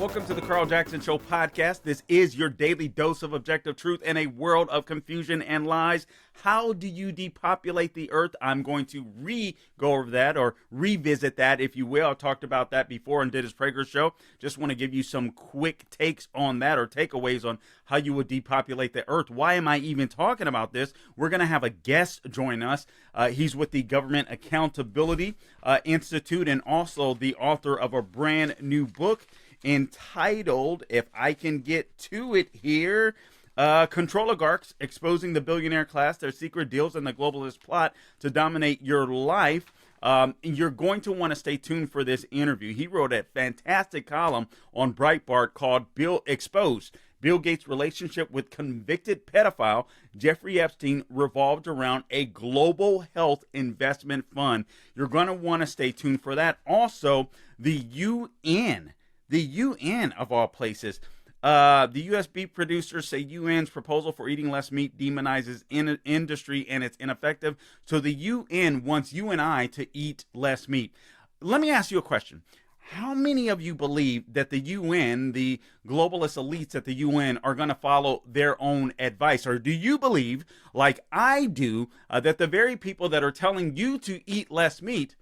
Welcome to the Carl Jackson Show podcast. This is your daily dose of objective truth in a world of confusion and lies. How do you depopulate the earth? I'm going to go over that or revisit that, if you will. I talked about that before and did his Prager show. Just want to give you some quick takes on that, or takeaways on how you would depopulate the earth. Why am I even talking about this? We're going to have a guest join us. He's with the Government Accountability Institute and also the author of a brand new book entitled, if I can get to it here, Controligarchs, Exposing the Billionaire Class, Their Secret Deals, and the Globalist Plot to Dominate Your Life. You're going to want to stay tuned for this interview. He wrote a fantastic column on Breitbart called Bill Exposed. Bill Gates' relationship with convicted pedophile Jeffrey Epstein revolved around a global health investment fund. You're going to want to stay tuned for that. Also, the UN of all places. The U.S. beef producers say UN's proposal for eating less meat demonizes industry and it's ineffective. So the UN wants you and I to eat less meat. Let me ask you a question. How many of you believe that the UN, the globalist elites at the UN, are going to follow their own advice? Or do you believe, like I do, that the very people that are telling you to eat less meat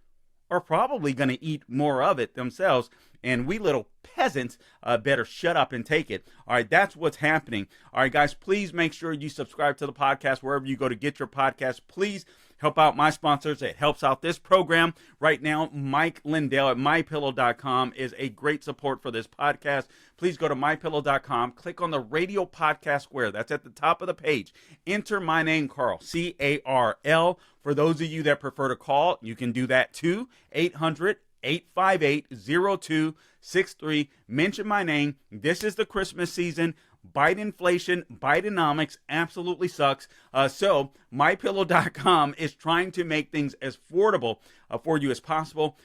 are probably going to eat more of it themselves, and we little peasants better shut up and take it? All right, that's what's happening. All right, guys, please make sure you subscribe to the podcast wherever you go to get your podcast. Please help out my sponsors. It helps out this program. Right now, Mike Lindell at MyPillow.com is a great support for this podcast. Please go to MyPillow.com, click on the radio podcast square. That's at the top of the page. Enter my name, Carl, C-A-R-L. For those of you that prefer to call, you can do that too, 800-858-0263. Mention my name. This is the Christmas season. Bite inflation, Bidenomics absolutely sucks. So MyPillow.com is trying to make things as affordable for you as possible.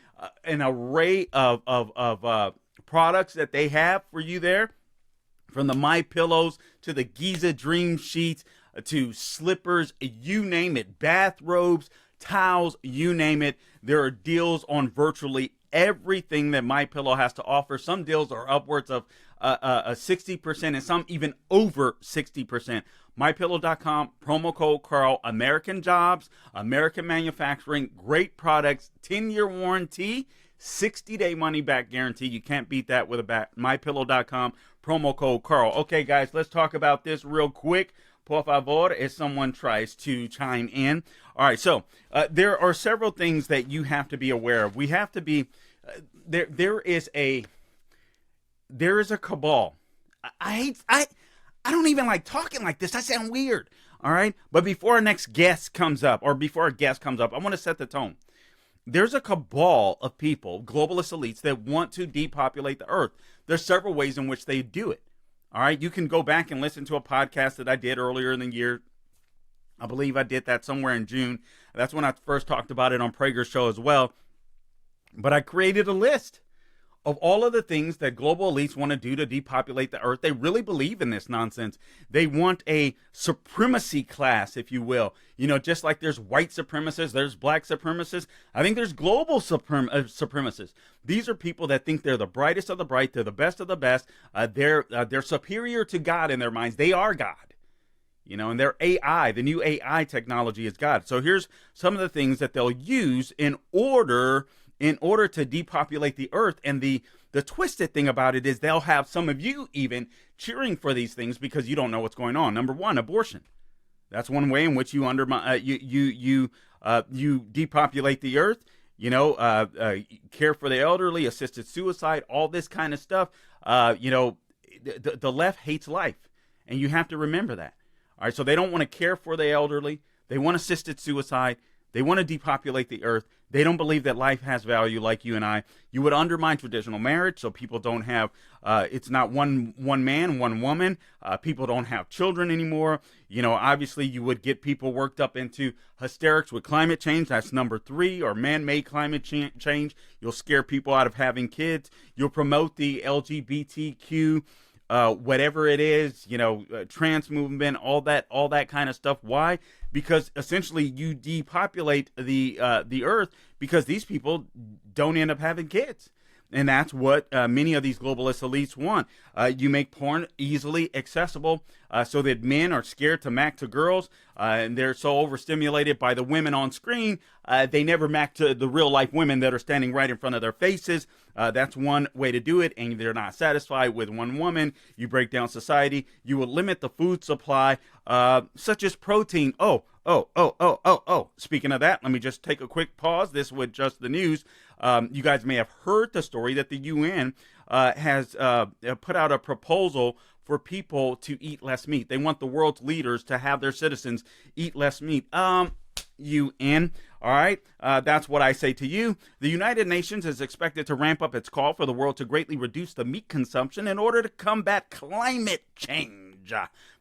An array of products that they have for you there, from the My Pillows to the Giza Dream Sheets to slippers, you name it, bathrobes, towels, you name it. There are deals on virtually everything that My Pillow has to offer. Some deals are upwards of 60% and some even over 60%. MyPillow.com, promo code Carl, American jobs, American manufacturing, great products, 10-year warranty, 60-day money-back guarantee. You can't beat that with a bat. MyPillow.com, promo code Carl. Okay, guys, let's talk about this real quick. Por favor, if someone tries to chime in. All right, so there are several things that you have to be aware of. We have to be there is a cabal. I don't even like talking like this. I sound weird. All right, but before our next guest comes up, I want to set the tone. There's a cabal of people, globalist elites, that want to depopulate the earth. There's several ways in which they do it. All right, you can go back and listen to a podcast that I did earlier in the year. I believe I did that somewhere in June. That's when I first talked about it on Prager's show as well. But I created a list of all of the things that global elites want to do to depopulate the earth. They really believe in this nonsense. They want a supremacy class, if you will. You know, just like there's white supremacists, there's black supremacists. I think there's global supremacists. These are people that think they're the brightest of the bright. They're the best of the best. They're superior to God in their minds. They are God. You know, and their AI, the new AI technology is God. So here's some of the things that they'll use in order to depopulate the earth. And the twisted thing about it is they'll have some of you even cheering for these things because you don't know what's going on. Number one, abortion. That's one way in which you undermine, you depopulate the earth. You know, care for the elderly, assisted suicide, all this kind of stuff. The left hates life, and you have to remember that. All right, so they don't want to care for the elderly. They want assisted suicide. They want to depopulate the earth. They don't believe that life has value like you and I. You would undermine traditional marriage, so people don't have, it's not one man, one woman. People don't have children anymore. You know, obviously you would get people worked up into hysterics with climate change. That's number 3, or man-made climate change. You'll scare people out of having kids. You'll promote the LGBTQ whatever it is, trans movement, all that kind of stuff. Why? Because essentially you depopulate the earth because these people don't end up having kids. And that's what many of these globalist elites want. You make porn easily accessible so that men are scared to mac to girls, and they're so overstimulated by the women on screen, they never mac to the real life women that are standing right in front of their faces. That's one way to do it, and they're not satisfied with one woman. You break down society. You will limit the food supply, such as protein. Oh. Speaking of that, let me just take a quick pause. This was just the news. You guys may have heard the story that the UN has put out a proposal for people to eat less meat. They want the world's leaders to have their citizens eat less meat. UN. All right. That's what I say to you. The United Nations is expected to ramp up its call for the world to greatly reduce the meat consumption in order to combat climate change.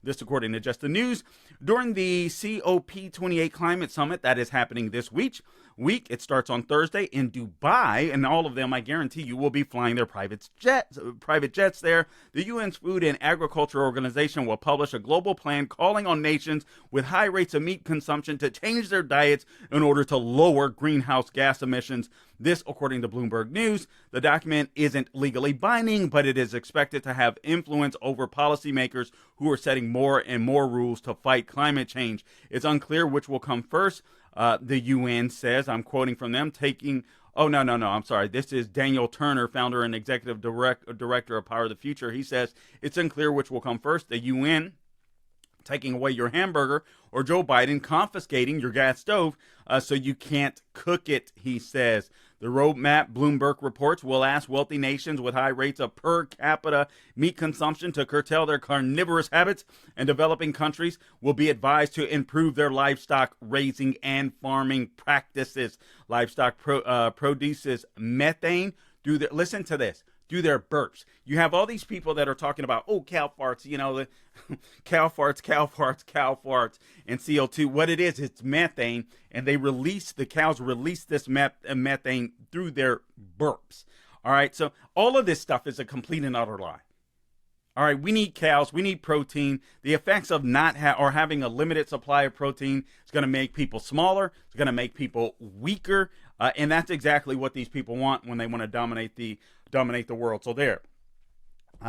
This according to Just the News. During the COP28 climate summit that is happening this week, it starts on Thursday in Dubai, and all of them, I guarantee you, will be flying their private jets there. The UN's Food and Agriculture Organization will publish a global plan calling on nations with high rates of meat consumption to change their diets in order to lower greenhouse gas emissions. This, according to Bloomberg News. The document isn't legally binding, but it is expected to have influence over policymakers who are setting more and more rules to fight climate change. It's unclear which will come first. The UN says, I'm quoting from them, I'm sorry. This is Daniel Turner, founder and executive director of Power of the Future. He says, it's unclear which will come first, the UN taking away your hamburger or Joe Biden confiscating your gas stove so you can't cook it, he says. The roadmap, Bloomberg reports, will ask wealthy nations with high rates of per capita meat consumption to curtail their carnivorous habits, and developing countries will be advised to improve their livestock raising and farming practices. Livestock produces methane listen to this, do their burps. You have all these people that are talking about, cow farts, cow farts, and CO2. What it is, it's methane, and the cows release this methane through their burps. All right, so all of this stuff is a complete and utter lie. All right, we need cows, we need protein. The effects of having a limited supply of protein is going to make people smaller. It's going to make people weaker, and that's exactly what these people want when they want to dominate the world. So there,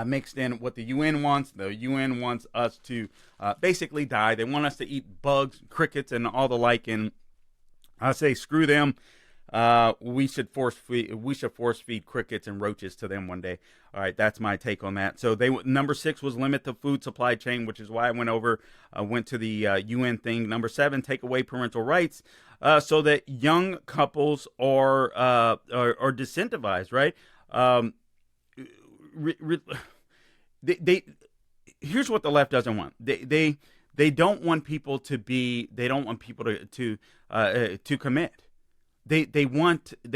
mixed in what the UN wants. The UN wants us to basically die. They want us to eat bugs, crickets, and all the like. And I say, screw them. We should force feed crickets and roaches to them one day. All right, that's my take on that. So number 6 was limit the food supply chain, which is why I went to the UN thing. Number 7, take away parental rights, so that young couples are disincentivized. Right. Here's what the left doesn't want. They don't want people to commit. They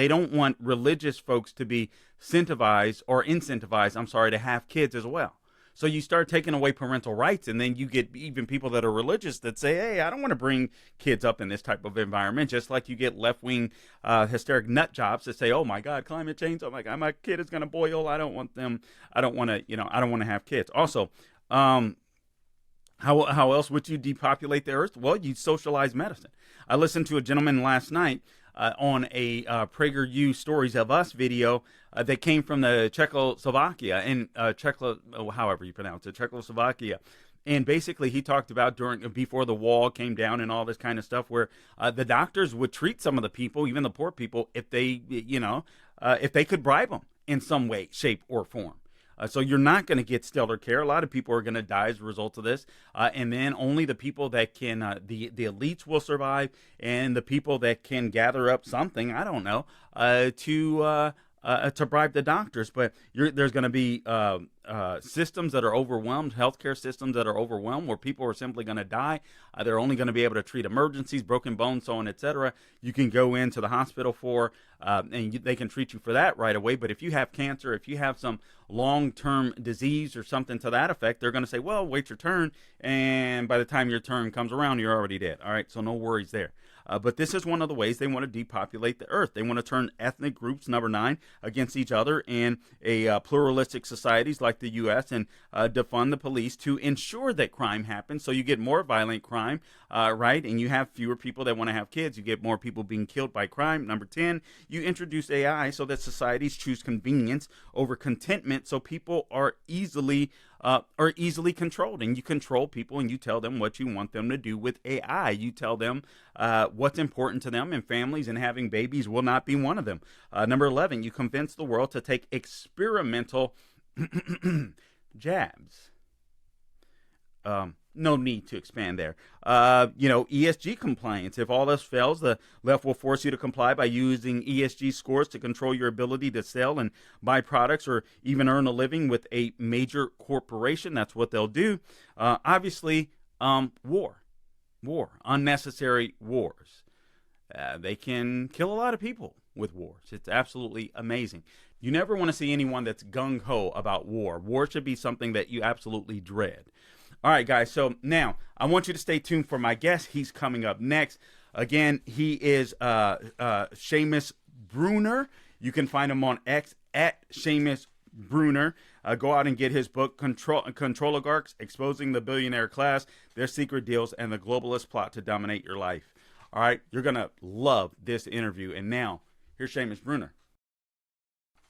don't want religious folks to be incentivized, to have kids as well. So you start taking away parental rights, and then you get even people that are religious that say, hey, I don't want to bring kids up in this type of environment, just like you get left-wing hysteric nut jobs that say, oh my God, climate change, oh my God, my kid is going to boil, I don't want to have kids. Also, how else would you depopulate the earth? Well, you socialize medicine. I listened to a gentleman last night on a PragerU Stories of Us video that came from the Czechoslovakia and however you pronounce it, Czechoslovakia. And basically he talked about before the wall came down and all this kind of stuff, where the doctors would treat some of the people, even the poor people, if they could bribe them in some way, shape, or form. So you're not going to get stellar care. A lot of people are going to die as a result of this. And then only the people that can, the elites will survive, and the people that can gather up something, I don't know, to bribe the doctors. But there's going to be systems that are overwhelmed, healthcare systems that are overwhelmed, where people are simply going to die. They're only going to be able to treat emergencies, broken bones, so on, etc. You can go into the hospital and they can treat you for that right away. But if you have cancer, if you have some long-term disease or something to that effect, they're going to say, well, wait your turn. And by the time your turn comes around, you're already dead. All right, so no worries there. But this is one of the ways they want to depopulate the earth. They want to turn ethnic groups, number 9, against each other in a pluralistic societies like the U.S. and defund the police to ensure that crime happens. So you get more violent crime. right? And you have fewer people that want to have kids. You get more people being killed by crime. Number 10, you introduce AI so that societies choose convenience over contentment, so people are easily controlled. And you control people, and you tell them what you want them to do with AI. You tell them what's important to them, and families and having babies will not be one of them. Number 11, you convince the world to take experimental jabs. No need to expand there. ESG compliance. If all else fails, the left will force you to comply by using ESG scores to control your ability to sell and buy products or even earn a living with a major corporation. That's what they'll do. Obviously, war, unnecessary wars. They can kill a lot of people with wars. It's absolutely amazing. You never want to see anyone that's gung-ho about war. War should be something that you absolutely dread. All right, guys, so now I want you to stay tuned for my guest. He's coming up next. Again, he is Seamus Bruner. You can find him on X at Seamus Bruner. Go out and get his book, Controligarchs, Exposing the Billionaire Class, Their Secret Deals, and the Globalist Plot to Dominate Your Life. All right, you're going to love this interview. And now, here's Seamus Bruner.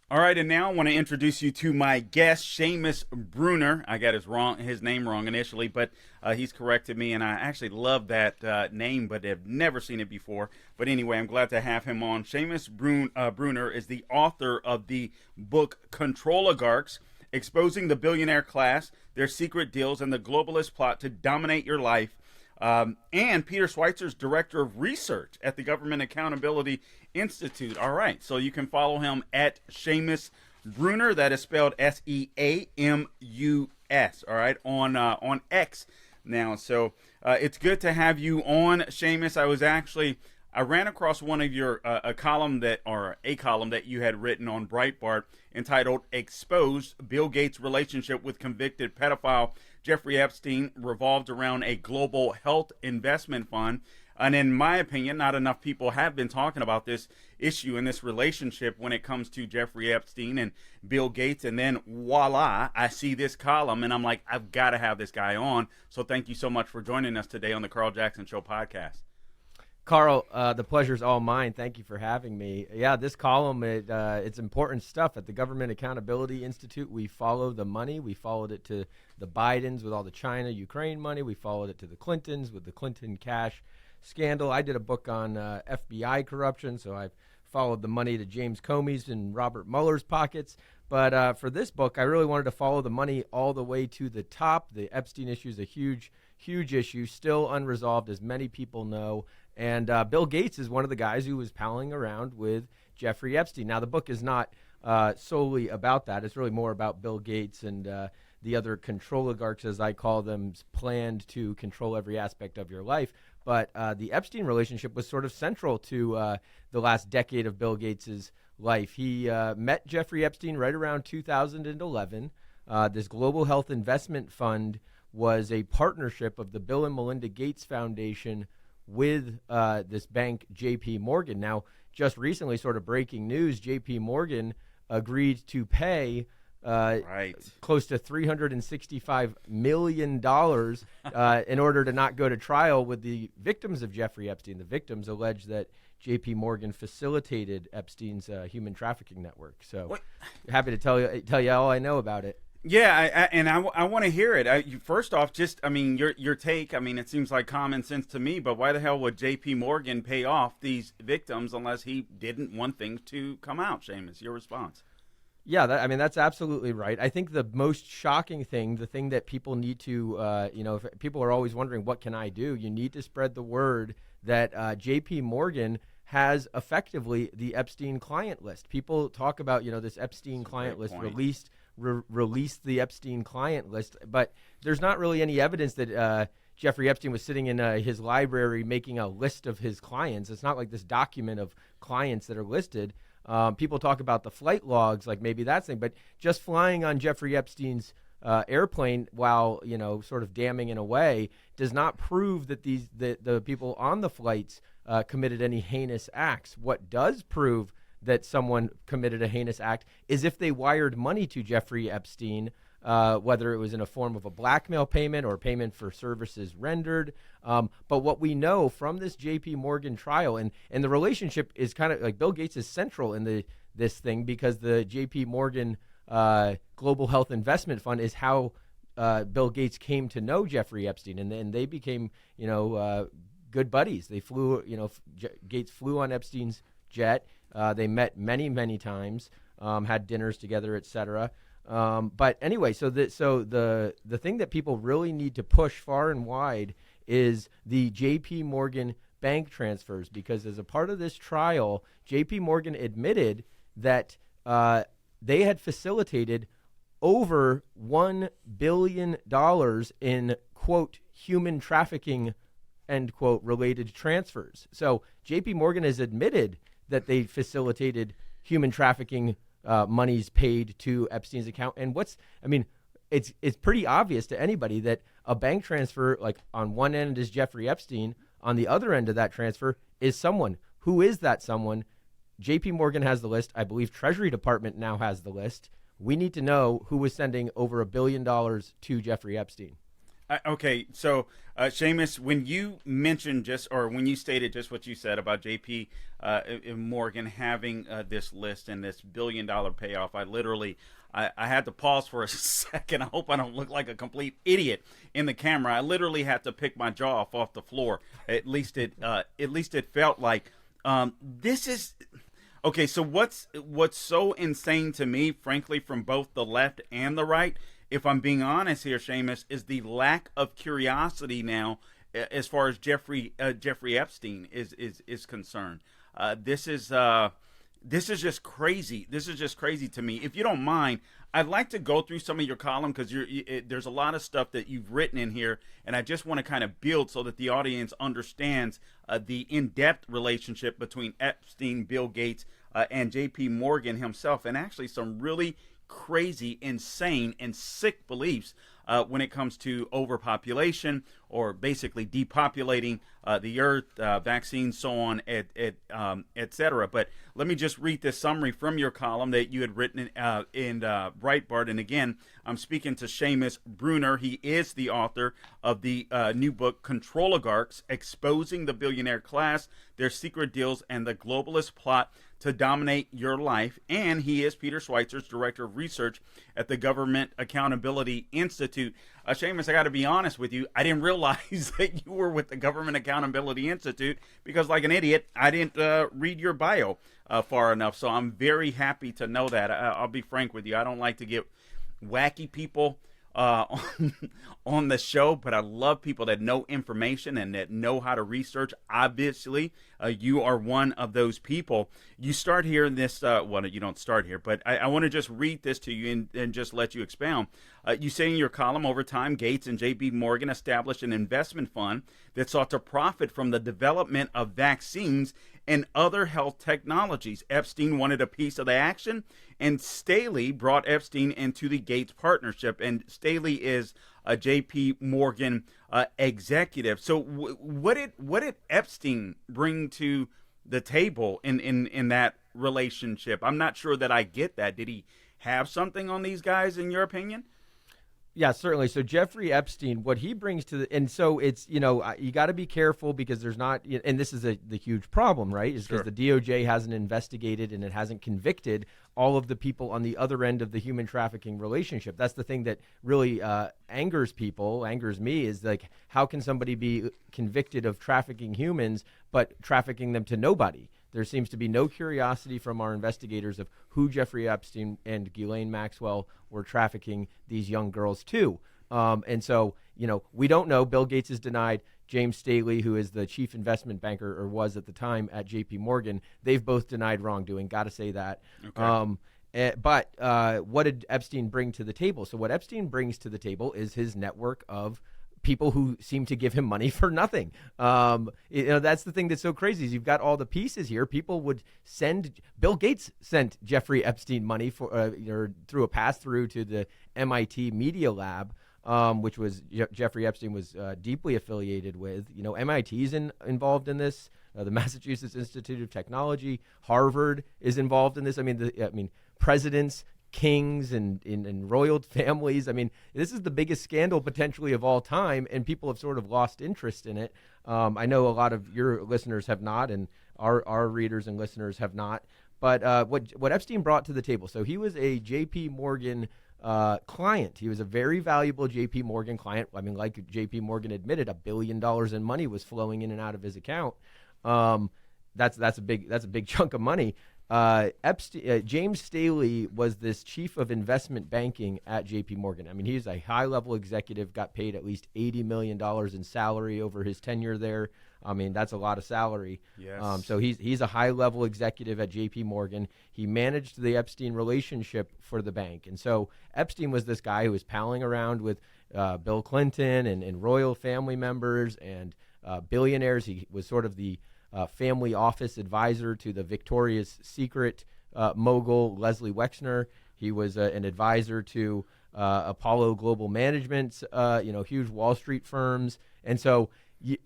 All right, and now I want to introduce you to my guest, Seamus Bruner. I got his name wrong initially, but he's corrected me, and I actually love that name, but have never seen it before. But anyway, I'm glad to have him on. Seamus Bruner is the author of the book Controligarchs, Exposing the Billionaire Class, Their Secret Deals, and the Globalist Plot to Dominate Your Life. And Peter Schweizer's Director of Research at the Government Accountability Institute. All right, so you can follow him at Seamus Bruner. That is spelled Seamus. All right, on X now. So it's good to have you on, Seamus. I ran across one of your a column that you had written on Breitbart entitled "Exposed: Bill Gates' Relationship with Convicted Pedophile Jeffrey Epstein revolved around a global health investment fund." And in my opinion, not enough people have been talking about this issue and this relationship when it comes to Jeffrey Epstein and Bill Gates. And then voila, I see this column and I'm like, I've got to have this guy on. So thank you so much for joining us today on the Carl Jackson Show podcast. Carl, the pleasure's all mine. Thank you for having me. Yeah, this column, it's important stuff. At the Government Accountability Institute, we follow the money. We followed it to the Bidens with all the China, Ukraine money. We followed it to the Clintons with the Clinton cash scandal. I did a book on FBI corruption, so I've followed the money to James Comey's and Robert Mueller's pockets. But for this book, I really wanted to follow the money all the way to the top. The Epstein issue is a huge, huge issue, still unresolved, as many people know. And Bill Gates is one of the guys who was palling around with Jeffrey Epstein. Now, the book is not solely about that. It's really more about Bill Gates and the other controligarchs, as I call them, planned to control every aspect of your life. But the Epstein relationship was sort of central to the last decade of Bill Gates's life. He met Jeffrey Epstein right around 2011. This Global Health Investment Fund was a partnership of the Bill and Melinda Gates Foundation with this bank, JPMorgan. Now, just recently, sort of breaking news, JPMorgan agreed to pay close to $365 million in order to not go to trial with the victims of Jeffrey Epstein. The victims allege that JPMorgan facilitated Epstein's human trafficking network. So happy to tell you all I know about it. Yeah, I want to hear it. First off, your take. It seems like common sense to me, but why the hell would J.P. Morgan pay off these victims unless he didn't want things to come out? Seamus, your response? Yeah, that's absolutely right. I think the most shocking thing, the thing that people need to, if people are always wondering, what can I do? You need to spread the word that J.P. Morgan has effectively the Epstein client list. People talk about, this Epstein client list released the Epstein client list, but there's not really any evidence that Jeffrey Epstein was sitting in his library making a list of his clients. It's not like this document of clients that are listed. People talk about the flight logs, like maybe that's thing, but just flying on Jeffrey Epstein's airplane while sort of damming in a way does not prove that the people on the flights committed any heinous acts. What does prove that someone committed a heinous act is if they wired money to Jeffrey Epstein whether it was in a form of a blackmail payment or payment for services rendered. But what we know from this JPMorgan trial, and the relationship is kind of like Bill Gates is central in this thing, because the JPMorgan Global Health Investment Fund is how Bill Gates came to know Jeffrey Epstein, and then they became, good buddies. They flew, Gates flew on Epstein's jet. They met many, many times, had dinners together, etc. But anyway, so the thing that people really need to push far and wide is the JPMorgan bank transfers, because as a part of this trial, JPMorgan admitted that they had facilitated over $1 billion in, quote, human trafficking, end quote, related transfers. So JPMorgan has admitted that they facilitated human trafficking monies paid to Epstein's account. And it's pretty obvious to anybody that a bank transfer, like on one end is Jeffrey Epstein, on the other end of that transfer is someone. Who is that someone? JPMorgan has the list. I believe Treasury Department now has the list. We need to know who was sending over $1 billion to Jeffrey Epstein. Okay, so Seamus, when you mentioned when you stated just what you said about JP Morgan having this list and this $1 billion payoff, I had to pause for a second. I hope I don't look like a complete idiot in the camera. I literally had to pick my jaw off the floor. At least it felt like this is. Okay, so what's so insane to me, frankly, from both the left and the right, if I'm being honest here, Seamus, is the lack of curiosity now as far as Jeffrey Epstein is concerned. This is just crazy. This is just crazy to me. If you don't mind, I'd like to go through some of your column, because there's a lot of stuff that you've written in here, and I just want to kind of build so that the audience understands the in-depth relationship between Epstein, Bill Gates, and JPMorgan himself, and actually some really crazy, insane, and sick beliefs when it comes to overpopulation, or basically depopulating the earth, vaccines, so on, etc. But let me just read this summary from your column that you had written in Breitbart. And again, I'm speaking to Seamus Bruner. He is the author of the new book, Controligarchs, Exposing the Billionaire Class, Their Secret Deals, and the Globalist Plot to Dominate Your Life. And he is Peter Schweizer's Director of Research at the Government Accountability Institute. Seamus, I got to be honest with you. I didn't realize that you were with the Government Accountability Institute, because like an idiot, I didn't read your bio far enough. So I'm very happy to know that. I'll be frank with you. I don't like to get wacky people on the show, but I love people that know information and that know how to research. Obviously, you are one of those people. You start here in this, well, you don't start here, but I want to just read this to you and just let you expound. You say in your column, over time, Gates and JPMorgan established an investment fund that sought to profit from the development of vaccines and other health technologies. Epstein wanted a piece of the action, and Staley brought Epstein into the Gates partnership. And Staley is a JPMorgan executive. So what did Epstein bring to the table in that relationship? I'm not sure that I get that. Did he have something on these guys, in your opinion? Yeah, certainly. So Jeffrey Epstein, what he brings to and so it's, you got to be careful, because there's not, and this is the huge problem, right? Is because the DOJ hasn't investigated and it hasn't convicted all of the people on the other end of the human trafficking relationship. That's the thing that really angers me, is like, how can somebody be convicted of trafficking humans but trafficking them to nobody? There seems to be no curiosity from our investigators of who Jeffrey Epstein and Ghislaine Maxwell were trafficking these young girls to. And so, we don't know. Bill Gates has denied. James Staley, who is the chief investment banker, or was at the time at JPMorgan, they've both denied wrongdoing. Got to say that. Okay. But what did Epstein bring to the table? So what Epstein brings to the table is his network of people who seem to give him money for nothing. That's the thing that's so crazy, is you've got all the pieces here. People would Bill Gates sent Jeffrey Epstein money for through a pass-through to the MIT Media Lab, which was Jeffrey Epstein was deeply affiliated with. MIT's involved in this. The Massachusetts Institute of Technology, Harvard is involved in this. Presidents kings and royal families. I mean, this is the biggest scandal potentially of all time, and people have sort of lost interest in it. I know a lot of your listeners have not, and our readers and listeners have not. But what Epstein brought to the table, so he was a JPMorgan client. He was a very valuable JPMorgan client. I mean, like JPMorgan admitted, $1 billion in money was flowing in and out of his account. That's a big chunk of money. James Staley was this chief of investment banking at JPMorgan. I mean, he's a high-level executive, got paid at least $80 million in salary over his tenure there. I mean, that's a lot of salary. Yes. So he's a high-level executive at JPMorgan. He managed the Epstein relationship for the bank. And so Epstein was this guy who was palling around with Bill Clinton and royal family members and billionaires. He was sort of the family office advisor to the Victoria's Secret mogul Leslie Wexner. He was an advisor to Apollo Global Management's, huge Wall Street firms. And so, you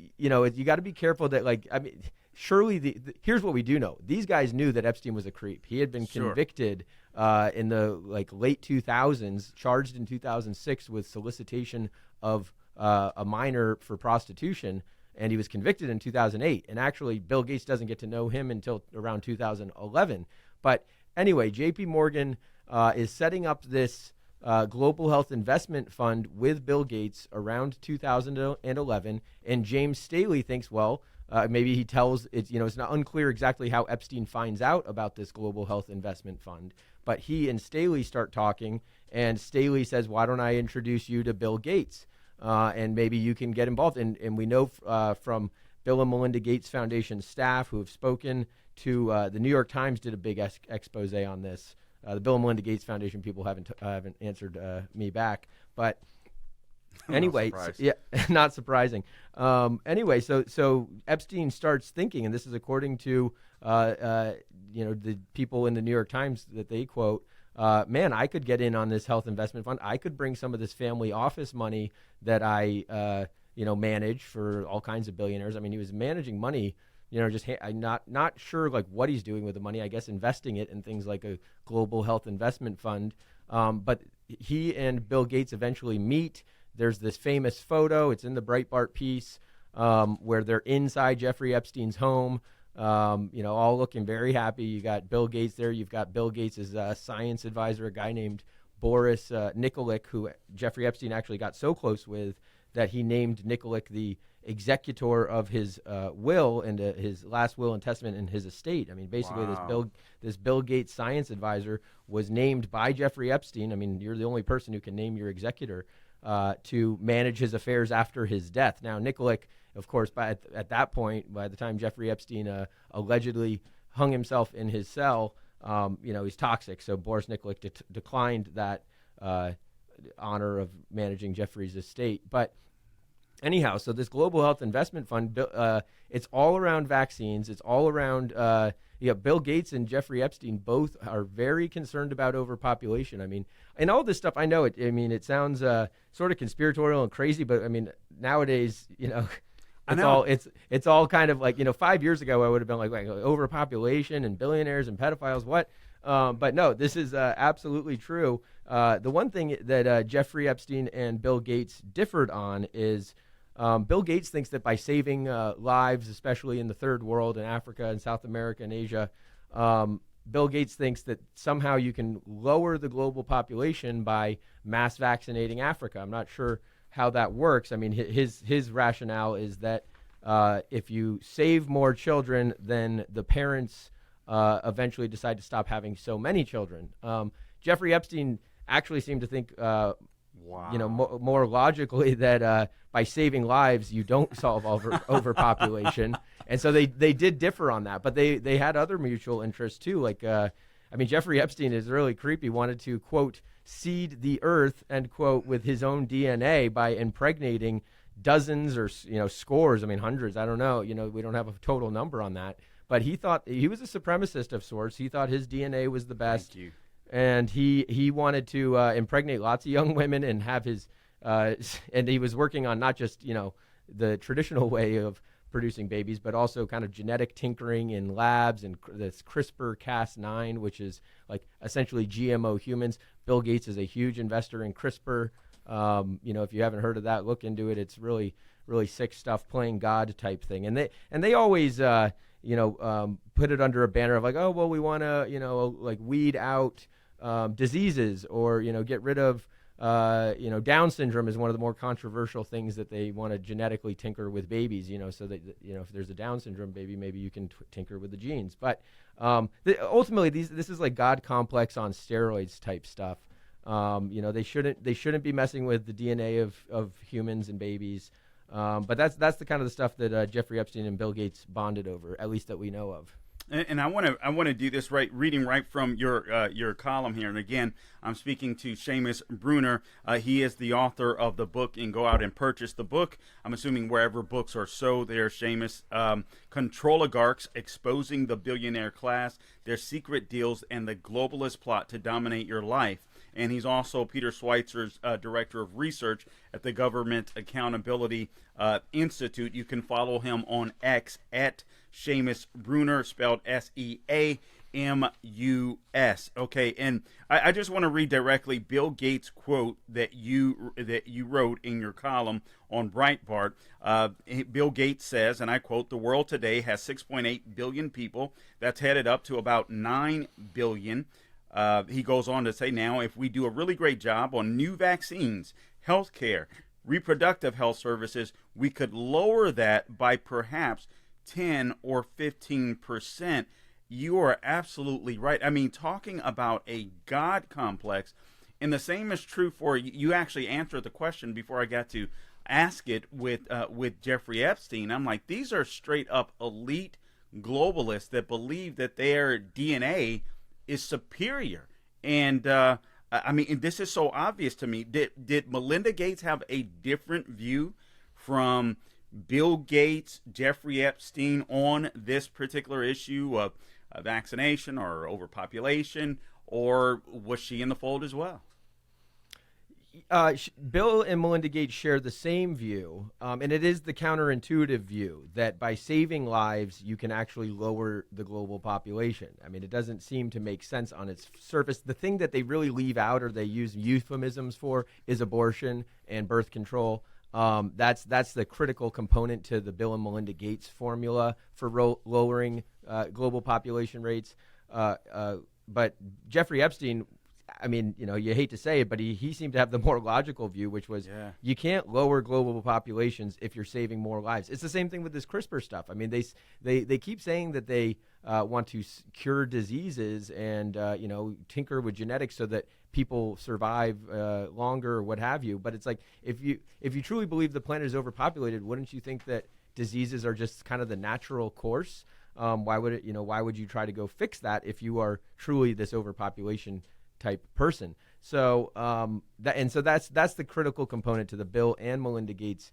got to be careful that, like, I mean, surely here's what we do know. These guys knew that Epstein was a creep. He had been convicted in the late 2000s, charged in 2006 with solicitation of a minor for prostitution. And he was convicted in 2008. And actually, Bill Gates doesn't get to know him until around 2011. But anyway, JPMorgan is setting up this global health investment fund with Bill Gates around 2011. And James Staley thinks, maybe he tells it's not unclear exactly how Epstein finds out about this global health investment fund. But he and Staley start talking, and Staley says, "Why don't I introduce you to Bill Gates? And maybe you can get involved." And we know from Bill and Melinda Gates Foundation staff who have spoken to the New York Times did a big expose on this. The Bill and Melinda Gates Foundation people haven't answered me back, but anyway, not surprising. Anyway, so Epstein starts thinking, and this is according to the people in the New York Times that they quote. Man, I could get in on this health investment fund. I could bring some of this family office money that I, manage for all kinds of billionaires. I mean, he was managing money, I'm not sure like what he's doing with the money. I guess investing it in things like a global health investment fund. But he and Bill Gates eventually meet. There's this famous photo. It's in the Breitbart piece where they're inside Jeffrey Epstein's home. All looking very happy. You got Bill Gates there. You've got Bill Gates' science advisor, a guy named Boris Nikolic, who Jeffrey Epstein actually got so close with that he named Nikolic the executor of his will and his last will and testament in his estate. I mean, basically, this Bill Gates science advisor was named by Jeffrey Epstein. I mean, you're the only person who can name your executor to manage his affairs after his death. Now, Nikolic, of course, at that point, by the time Jeffrey Epstein allegedly hung himself in his cell, he's toxic. So Boris Nikolic declined that honor of managing Jeffrey's estate. But anyhow, so this global health investment fund, it's all around vaccines. It's all around Bill Gates and Jeffrey Epstein both are very concerned about overpopulation. I mean, and all this stuff, I know it. I mean, it sounds sort of conspiratorial and crazy, but I mean, nowadays, it's all kind of like, 5 years ago, I would have been like overpopulation and billionaires and pedophiles. What? But no, this is absolutely true. The one thing that Jeffrey Epstein and Bill Gates differed on is Bill Gates thinks that by saving lives, especially in the third world, in Africa and South America and Asia, Bill Gates thinks that somehow you can lower the global population by mass vaccinating Africa. I'm not sure how that works. I mean, his rationale is that if you save more children, then the parents eventually decide to stop having so many children. Jeffrey Epstein actually seemed to think, more logically that by saving lives, you don't solve overpopulation. And so they did differ on that, but they had other mutual interests too. Like, Jeffrey Epstein is really creepy. Wanted to, quote, seed the earth, end quote, with his own DNA by impregnating dozens or, scores, hundreds. I don't know. We don't have a total number on that. But he thought he was a supremacist of sorts. He thought his DNA was the best. Thank you. And he wanted to impregnate lots of young women and have his and he was working on not just, the traditional way of producing babies, but also kind of genetic tinkering in labs and this CRISPR-Cas9, which is like essentially GMO humans. Bill Gates is a huge investor in CRISPR. If you haven't heard of that, look into it. It's really, really sick stuff, playing God type thing. And they always, put it under a banner of like, oh, well, we want to, like weed out diseases or, get rid of, Down syndrome is one of the more controversial things that they want to genetically tinker with babies, so that, if there's a Down syndrome baby, maybe you can tinker with the genes. But ultimately, this is like God complex on steroids type stuff. They shouldn't be messing with the DNA of humans and babies. But that's the kind of the stuff that Jeffrey Epstein and Bill Gates bonded over, at least that we know of. And I want to do this reading right from your column here. And again, I'm speaking to Seamus Bruner. He is the author of the book, and go out and purchase the book. I'm assuming wherever books are sold there, Seamus. Controligarchs, Exposing the Billionaire Class, Their Secret Deals, and the Globalist Plot to Dominate Your Life. And he's also Peter Schweizer's director of research at the Government Accountability Institute. You can follow him on X at Seamus Bruner, spelled Seamus. Okay, and I just want to read directly Bill Gates' quote that you wrote in your column on Breitbart. Bill Gates says, and I quote, "The world today has 6.8 billion people. That's headed up to about 9 billion. He goes on to say, now, if we do a really great job on new vaccines, healthcare, reproductive health services, we could lower that by perhaps 10 or 15%. You are absolutely right. I mean, talking about a God complex, and the same is true for you. Actually answered the question before I got to ask it with Jeffrey Epstein. I'm like, these are straight up elite globalists that believe that their DNA is superior. And I mean, this is so obvious to me. Did Melinda Gates have a different view from Bill Gates, Jeffrey Epstein on this particular issue of vaccination or overpopulation, or was she in the fold as well? Bill and Melinda Gates share the same view, and it is the counterintuitive view that by saving lives, you can actually lower the global population. I mean, it doesn't seem to make sense on its surface. The thing that they really leave out, or they use euphemisms for, is abortion and birth control. That's the critical component to the Bill and Melinda Gates formula for lowering global population rates. But Jeffrey Epstein, I mean, you hate to say it, but he seemed to have the more logical view, which was you can't lower global populations if you're saving more lives. It's the same thing with this CRISPR stuff. I mean, they keep saying that they want to cure diseases and tinker with genetics so that people survive longer or what have you. But it's like, if you truly believe the planet is overpopulated, wouldn't you think that diseases are just kind of the natural course? Why would you try to go fix that if you are truly this overpopulation type person? So that's the critical component to the Bill and Melinda Gates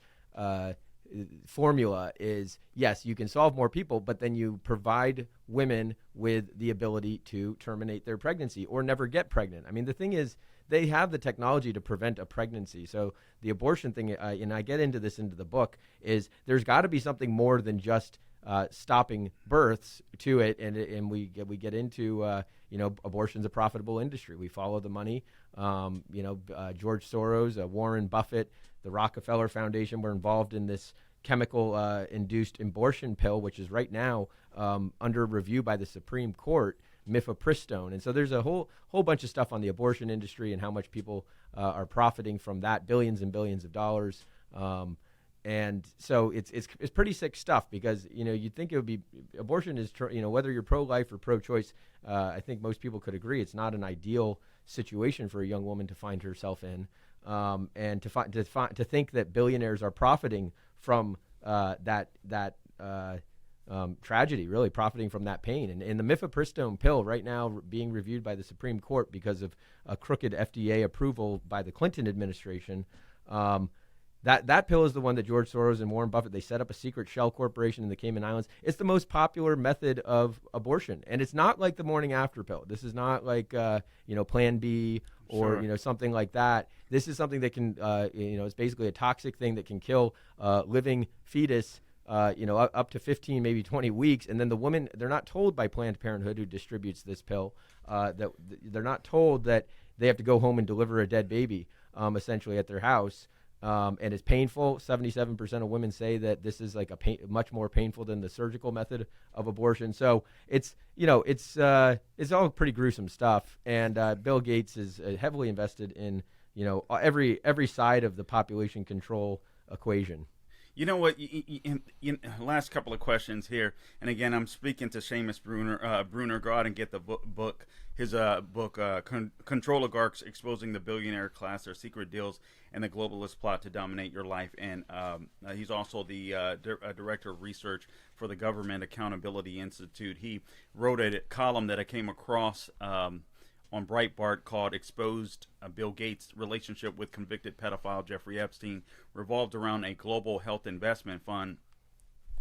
formula is, yes, you can solve more people, but then you provide women with the ability to terminate their pregnancy or never get pregnant. I mean, the thing is, they have the technology to prevent a pregnancy. So the abortion thing, and I get into this into the book, is there's got to be something more than just stopping births to it, and we get into abortion's a profitable industry. We follow the money. George Soros, Warren Buffett, the Rockefeller Foundation were involved in this chemical induced abortion pill, which is right now under review by the Supreme Court, mifepristone. And so there's a whole bunch of stuff on the abortion industry and how much people are profiting from that, billions and billions of dollars. And so it's pretty sick stuff, because you'd think it would be, abortion is whether you're pro-life or pro-choice, I think most people could agree it's not an ideal situation for a young woman to find herself in, and to think that billionaires are profiting from that tragedy, really profiting from that pain. And the mifepristone pill right now being reviewed by the Supreme Court because of a crooked FDA approval by the Clinton administration. That pill is the one that George Soros and Warren Buffett, they set up a secret shell corporation in the Cayman Islands. It's the most popular method of abortion. And it's not like the morning after pill. This is not like, Plan B or, Sure. Something like that. This is something that can, it's basically a toxic thing that can kill living fetus up to 15, maybe 20 weeks. And then the woman, they're not told by Planned Parenthood, who distributes this pill, that they're not told that they have to go home and deliver a dead baby, essentially at their house. And it's painful. 77% of women say that this is like much more painful than the surgical method of abortion. So it's all pretty gruesome stuff. And Bill Gates is heavily invested in, every side of the population control equation. You know what? Last couple of questions here, and again, I'm speaking to Seamus Bruner. Bruner, go out and get the book. His book, Controligarchs: Exposing the Billionaire Class, Their Secret Deals, and the Globalist Plot to Dominate Your Life. And he's also the director of research for the Government Accountability Institute. He wrote a column that I came across on Breitbart called "Exposed: Bill Gates' Relationship with Convicted Pedophile Jeffrey Epstein," revolved around a global health investment fund.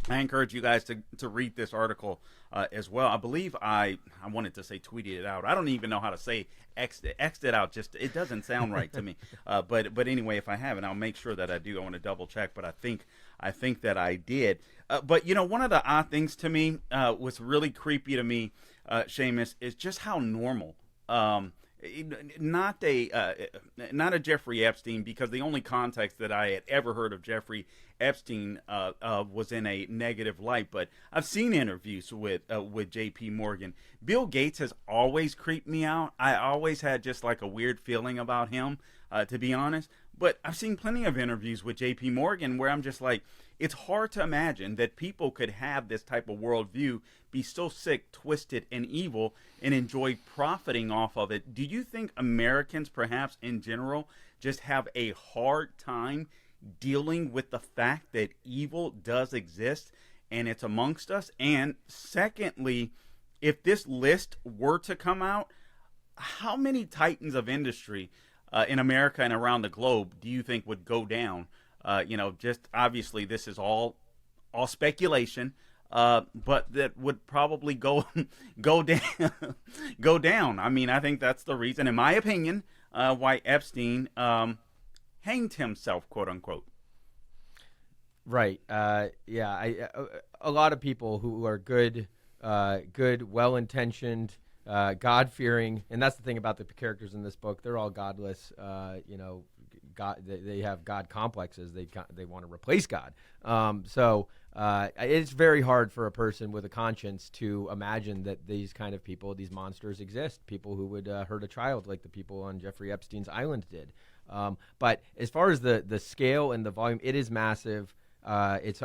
I encourage you guys to read this article as well. I believe I wanted to say tweeted it out. I don't even know how to say X'd it out. Just it doesn't sound right to me. But anyway, if I haven't, I'll make sure that I do. I want to double check, but I think that I did. But one of the odd things to me, what's really creepy to me, Seamus, is just how normal. Not a Jeffrey Epstein, because the only context that I had ever heard of Jeffrey Epstein was in a negative light. But I've seen interviews with JPMorgan. Bill Gates has always creeped me out. I always had just like a weird feeling about him, to be honest. But I've seen plenty of interviews with JPMorgan where I'm just like, it's hard to imagine that people could have this type of worldview, be so sick, twisted, and evil, and enjoy profiting off of it. Do you think Americans, perhaps in general, just have a hard time dealing with the fact that evil does exist and it's amongst us? And secondly, if this list were to come out, how many titans of industry in America and around the globe do you think would go down? Just obviously this is all speculation, but that would probably go down. I mean, I think that's the reason, in my opinion, why Epstein hanged himself, quote unquote. Right. A lot of people who are good, well-intentioned, God-fearing, and that's the thing about the characters in this book. They're all godless. God, they have God complexes. They want to replace God. So it's very hard for a person with a conscience to imagine that these kind of people, these monsters, exist. People who would hurt a child, like the people on Jeffrey Epstein's island did. But as far as the scale and the volume, it is massive. Let's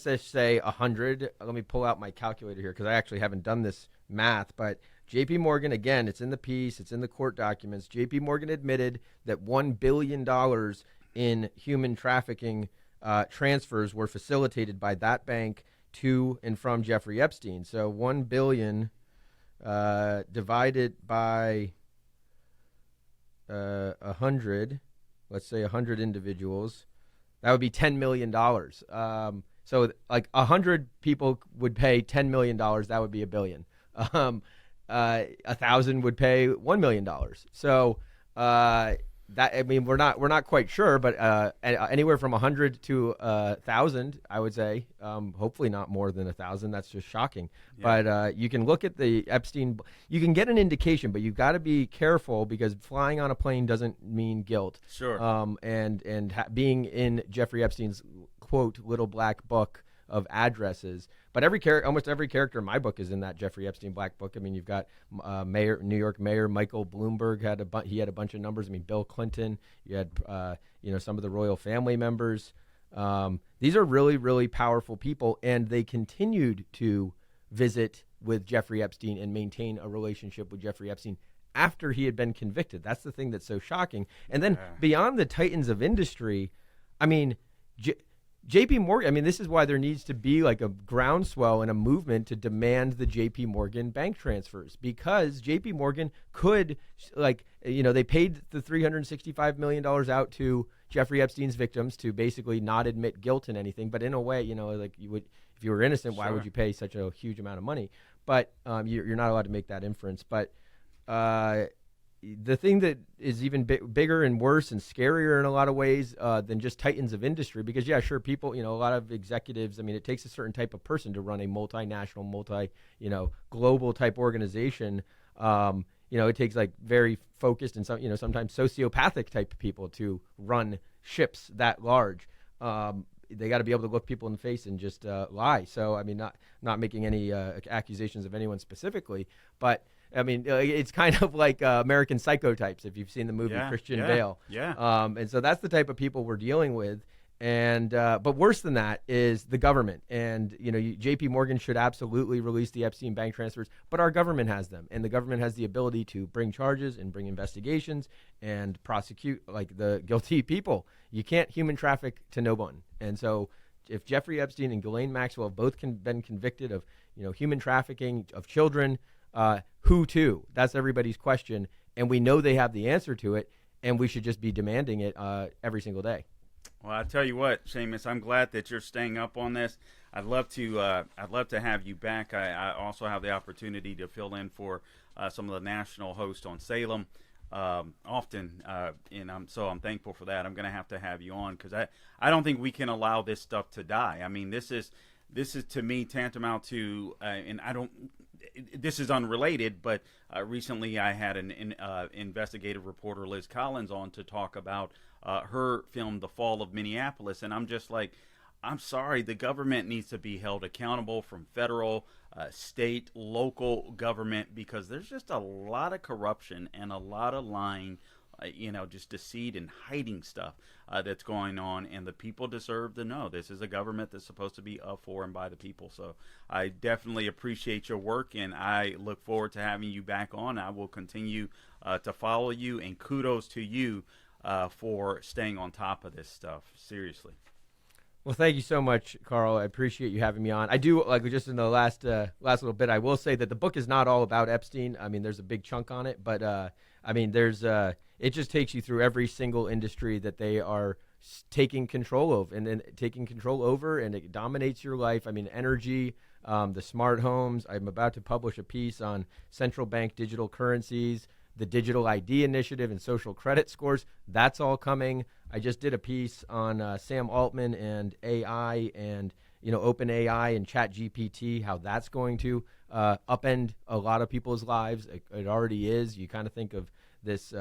just say 100. Let me pull out my calculator here, because I actually haven't done this math, but JPMorgan, again, it's in the piece, it's in the court documents. JPMorgan admitted that $1 billion in human trafficking transfers were facilitated by that bank to and from Jeffrey Epstein. So 1 billion divided by 100, let's say 100 individuals, that would be $10 million. So like 100 people would pay $10 million, that would be a billion. 1,000 would pay $1 million. So we're not quite sure, but anywhere from 100 to 1,000, I would say. Hopefully not more than 1,000. That's just shocking. Yeah. But you can look at the Epstein. You can get an indication, but you've got to be careful, because flying on a plane doesn't mean guilt. Sure. Being in Jeffrey Epstein's quote little black book of addresses. But almost every character in my book is in that Jeffrey Epstein black book. I mean, you've got New York Mayor Michael Bloomberg had a bunch of numbers. I mean, Bill Clinton. You had some of the royal family members. These are really, really powerful people, and they continued to visit with Jeffrey Epstein and maintain a relationship with Jeffrey Epstein after he had been convicted. That's the thing that's so shocking. And then beyond the titans of industry, I mean, JPMorgan, I mean, this is why there needs to be like a groundswell and a movement to demand the JPMorgan bank transfers, because JPMorgan could, they paid the $365 million out to Jeffrey Epstein's victims to basically not admit guilt in anything. But in a way, like you would, if you were innocent, why would you pay such a huge amount of money? But you're not allowed to make that inference. But the thing that is even bigger and worse and scarier in a lot of ways than just titans of industry, because yeah, sure, people, a lot of executives, I mean, it takes a certain type of person to run a multinational, global type organization. It takes like very focused and sometimes sociopathic type of people to run ships that large. They got to be able to look people in the face and just lie. So, I mean, not making any accusations of anyone specifically, but I mean, it's kind of like American Psycho types, if you've seen the movie Christian Bale. Yeah. And so that's the type of people we're dealing with. And but worse than that is the government. And, JPMorgan should absolutely release the Epstein bank transfers, but our government has them. And the government has the ability to bring charges and bring investigations and prosecute like the guilty people. You can't human traffic to no one. And so if Jeffrey Epstein and Ghislaine Maxwell have both been convicted of, human trafficking of children, who to? That's everybody's question. And we know they have the answer to it, and we should just be demanding it every single day. Well, I tell you what, Seamus, I'm glad that you're staying up on this. I'd love to have you back. I also have the opportunity to fill in for some of the national hosts on Salem often, and I'm thankful for that. I'm going to have you on because I don't think we can allow this stuff to die. I mean, this is to me tantamount to, and I don't. This is unrelated, but recently I had an investigative reporter, Liz Collins, on to talk about her film, The Fall of Minneapolis. And I'm just like, I'm sorry, the government needs to be held accountable from federal, state, local government, because there's just a lot of corruption and a lot of lying, just deceit and hiding stuff that's going on, and the people deserve to know. This is a government that's supposed to be of, for, and by the people. So I definitely appreciate your work, and I look forward to having you back on. I will continue to follow you, and kudos to you for staying on top of this stuff. Seriously. Well, thank you so much, Carl. I appreciate you having me on. I do, like, just in the last little bit, I will say that the book is not all about Epstein. I mean, there's a big chunk on it, but I mean, it just takes you through every single industry that they are taking control of, and then taking control over, and it dominates your life. I mean, energy, the smart homes. I'm about to publish a piece on central bank digital currencies, the digital ID initiative, and social credit scores. That's all coming. I just did a piece on Sam Altman and AI and OpenAI and ChatGPT, how that's going to upend a lot of people's lives. It already is. You kind of think of this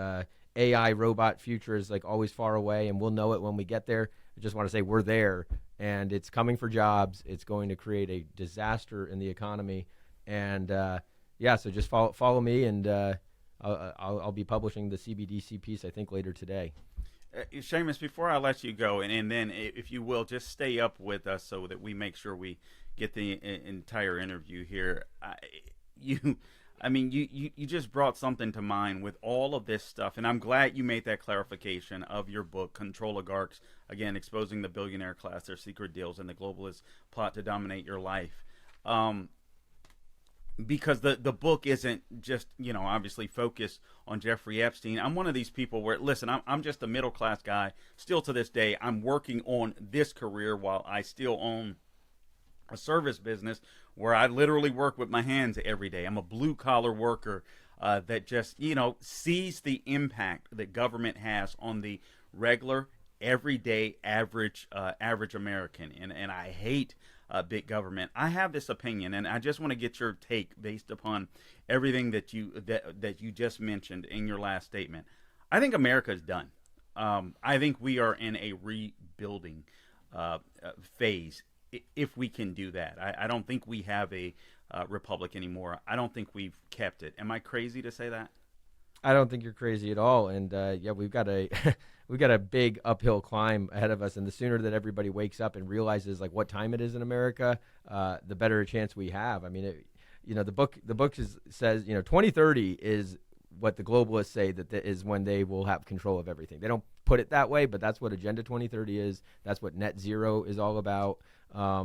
AI robot future as like always far away, and we'll know it when we get there. I just want to say we're there, and it's coming for jobs. It's going to create a disaster in the economy, and so just follow me, and I'll be publishing the CBDC piece I think later today. Seamus, before I let you go, and then if you will, just stay up with us so that we make sure we get the entire interview here. You just brought something to mind with all of this stuff, and I'm glad you made that clarification of your book, Controligarchs, again, exposing the billionaire class, their secret deals, and the globalist plot to dominate your life. Because the book isn't just, obviously focused on Jeffrey Epstein. I'm one of these people where, listen, I'm just a middle-class guy. Still to this day, I'm working on this career while I still own a service business where I literally work with my hands every day. I'm a blue-collar worker that just, sees the impact that government has on the regular, everyday, average American. And I hate big government. I have this opinion, and I just want to get your take based upon everything that you just mentioned in your last statement. I think America is done. I think we are in a rebuilding phase, if we can do that. I don't think we have a republic anymore. I don't think we've kept it. Am I crazy to say that? I don't think you're crazy at all, and we've got a big uphill climb ahead of us. And the sooner that everybody wakes up and realizes like what time it is in America, the better a chance we have. I mean, the book says 2030 is what the globalists say that is when they will have control of everything. They don't put it that way, but that's what Agenda 2030 is. That's what net zero is all about.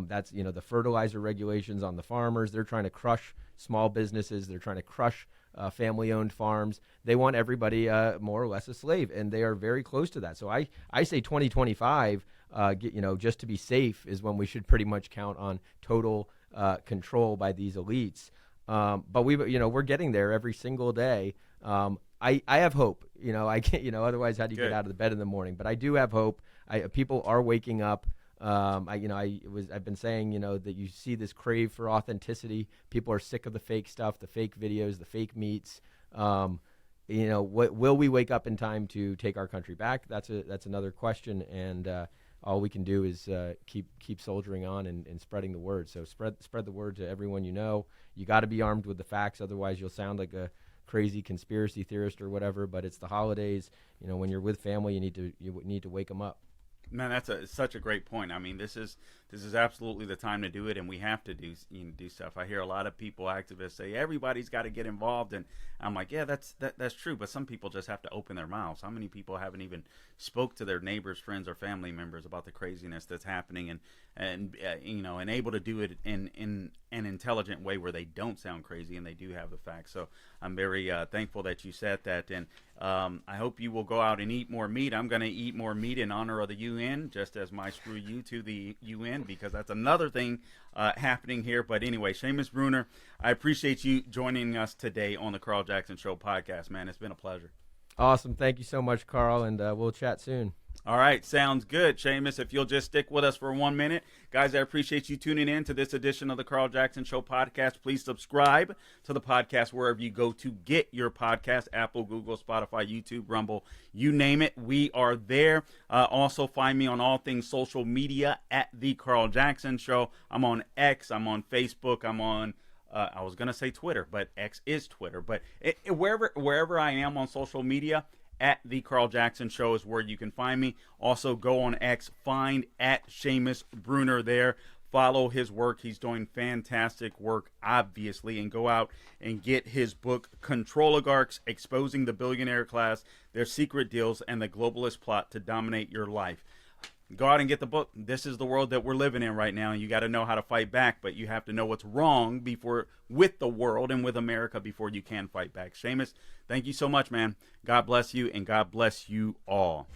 That's the fertilizer regulations on the farmers. They're trying to crush small businesses. They're trying to crush family-owned farms. They want everybody more or less a slave, and they are very close to that. So I say 2025, just to be safe, is when we should pretty much count on total control by these elites. But we're getting there every single day. I have hope. I can't. Otherwise, how do you Good. get out of the bed in the morning? But I do have hope. People are waking up. I've been saying, that you see this crave for authenticity. People are sick of the fake stuff, the fake videos, the fake meats. What will we wake up in time to take our country back? That's another question. And all we can do is keep soldiering on and spreading the word. So spread the word to everyone you know. You got to be armed with the facts, otherwise you'll sound like a crazy conspiracy theorist or whatever. But it's the holidays. When you're with family, you need to wake them up. Man, that's such a great point. I mean, this is absolutely the time to do it, and we have to do stuff. I hear a lot of people, activists, say everybody's got to get involved, and I'm like, yeah, that's true. But some people just have to open their mouths. How many people haven't even spoke to their neighbors, friends, or family members about the craziness that's happening, and able to do it in an intelligent way where they don't sound crazy and they do have the facts. So I'm very thankful that you said that, and I hope you will go out and eat more meat. I'm going to eat more meat in honor of the UN, just as my screw you to the UN, because that's another thing happening here. But anyway, Seamus Bruner, I appreciate you joining us today on the Carl Jackson Show podcast, man. It's been a pleasure. Awesome. Thank you so much, Carl, and we'll chat soon. All right, sounds good, Seamus. If you'll just stick with us for 1 minute. Guys, I appreciate you tuning in to this edition of the Carl Jackson Show podcast. Please subscribe to the podcast wherever you go to get your podcast, Apple, Google, Spotify, YouTube, Rumble, you name it. We are there. Also, find me on all things social media at the Carl Jackson Show. I'm on X. I'm on Facebook. I'm on I was going to say Twitter, but X is Twitter. But wherever I am on social media, at the Carl Jackson Show is where you can find me. Also, go on X, find at Seamus Bruner there. Follow his work. He's doing fantastic work, obviously. And go out and get his book, Controligarchs, Exposing the Billionaire Class, Their Secret Deals, and the Globalist Plot to Dominate Your Life. Go out and get the book. This is the world that we're living in right now, and you got to know how to fight back, but you have to know what's wrong with the world and with America before you can fight back. Seamus, thank you so much, man. God bless you, and God bless you all.